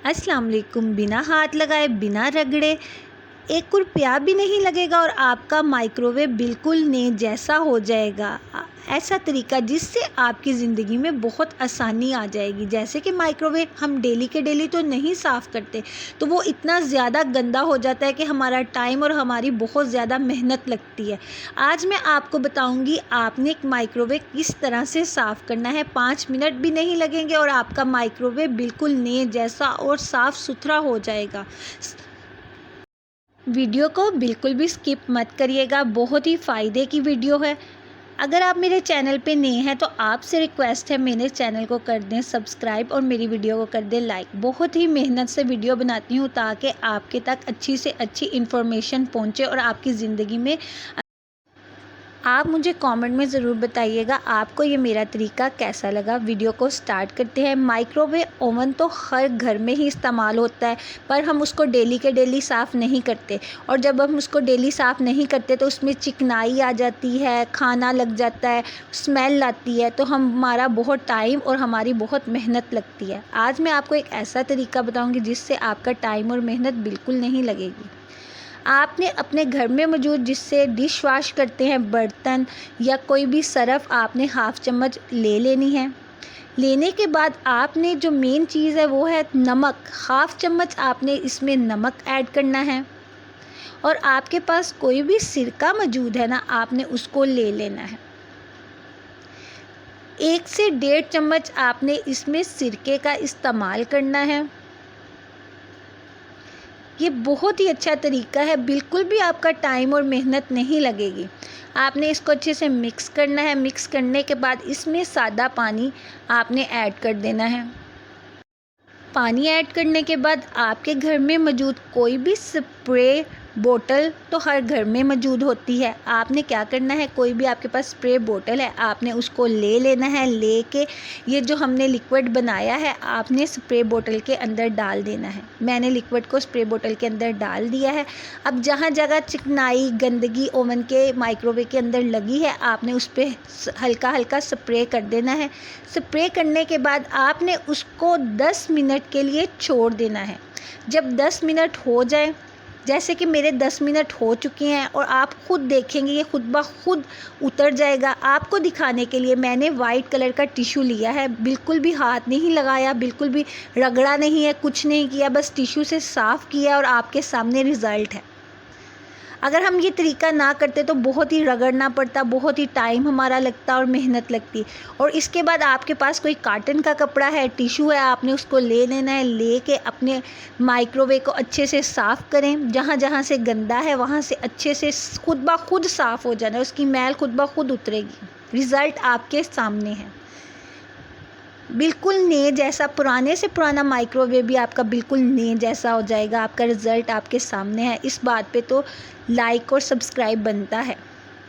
अस्सलाम वालेकुम। बिना हाथ लगाए, बिना रगड़े, 1 रुपया भी नहीं लगेगा और आपका माइक्रोवेव बिल्कुल नए जैसा हो जाएगा। ऐसा तरीका जिससे आपकी ज़िंदगी में बहुत आसानी आ जाएगी। जैसे कि माइक्रोवेव हम डेली के डेली तो नहीं साफ़ करते, तो वो इतना ज़्यादा गंदा हो जाता है कि हमारा टाइम और हमारी बहुत ज़्यादा मेहनत लगती है। आज मैं आपको बताऊंगी आपने एक माइक्रोवेव किस तरह से साफ़ करना है। 5 मिनट भी नहीं लगेंगे और आपका माइक्रोवेव बिल्कुल नए जैसा और साफ़ सुथरा हो जाएगा। वीडियो को बिल्कुल भी स्किप मत करिएगा, बहुत ही फ़ायदे की वीडियो है। अगर आप मेरे चैनल पे नए हैं तो आपसे रिक्वेस्ट है मेरे चैनल को कर दें सब्सक्राइब और मेरी वीडियो को कर दें लाइक। बहुत ही मेहनत से वीडियो बनाती हूँ ताकि आपके तक अच्छी से अच्छी इन्फॉर्मेशन पहुँचे और आपकी ज़िंदगी में आप मुझे कमेंट में ज़रूर बताइएगा आपको ये मेरा तरीका कैसा लगा। वीडियो को स्टार्ट करते हैं। माइक्रोवेव ओवन तो हर घर में ही इस्तेमाल होता है, पर हम उसको डेली के डेली साफ़ नहीं करते और जब हम उसको डेली साफ़ नहीं करते तो उसमें चिकनाई आ जाती है, खाना लग जाता है, स्मेल आती है, तो हमारा बहुत टाइम और हमारी बहुत मेहनत लगती है। आज मैं आपको एक ऐसा तरीका बताऊँगी जिससे आपका टाइम और मेहनत बिल्कुल नहीं लगेगी। आपने अपने घर में मौजूद जिससे डिश वॉश करते हैं बर्तन या कोई भी सरफ़ आपने हाफ़ चम्मच ले लेनी है। लेने के बाद आपने जो मेन चीज़ है वो है नमक। हाफ़ चम्मच आपने इसमें नमक ऐड करना है और आपके पास कोई भी सिरका मौजूद है ना, आपने उसको ले लेना है। 1 से 1.5 चम्मच आपने इसमें सिरके का इस्तेमाल करना है। ये बहुत ही अच्छा तरीका है, बिल्कुल भी आपका टाइम और मेहनत नहीं लगेगी। आपने इसको अच्छे से मिक्स करना है। मिक्स करने के बाद इसमें सादा पानी आपने ऐड कर देना है। पानी ऐड करने के बाद आपके घर में मौजूद कोई भी स्प्रे बोतल तो हर घर में मौजूद होती है। आपने क्या करना है, कोई भी आपके पास स्प्रे बोतल है आपने उसको ले लेना है। लेके ये जो हमने लिक्विड बनाया है आपने स्प्रे बोतल के अंदर डाल देना है। मैंने लिक्विड को स्प्रे बोतल के अंदर डाल दिया है। अब जहाँ जगह चिकनाई गंदगी ओवन के माइक्रोवेव के अंदर लगी है आपने उस पर हल्का हल्का स्प्रे कर देना है। स्प्रे करने के बाद आपने उसको 10 मिनट के लिए छोड़ देना है। जब 10 मिनट हो जाए, जैसे कि मेरे 10 मिनट हो चुके हैं और आप खुद देखेंगे ये खुद ब खुद उतर जाएगा। आपको दिखाने के लिए मैंने वाइट कलर का टिश्यू लिया है, बिल्कुल भी हाथ नहीं लगाया, बिल्कुल भी रगड़ा नहीं है, कुछ नहीं किया, बस टिश्यू से साफ़ किया और आपके सामने रिज़ल्ट है। अगर हम ये तरीका ना करते तो बहुत ही रगड़ना पड़ता, बहुत ही टाइम हमारा लगता और मेहनत लगती। और इसके बाद आपके पास कोई कॉटन का कपड़ा है, टिश्यू है, आपने उसको ले लेना है। लेके अपने माइक्रोवेव को अच्छे से साफ़ करें। जहाँ जहाँ से गंदा है वहाँ से अच्छे से खुद ब खुद साफ़ हो जाना है, उसकी मैल खुद ब खुद उतरेगी। रिज़ल्ट आपके सामने है, बिल्कुल नए जैसा। पुराने से पुराना माइक्रोवेव भी आपका बिल्कुल नए जैसा हो जाएगा। आपका रिज़ल्ट आपके सामने है। इस बात पे तो लाइक और सब्सक्राइब बनता है।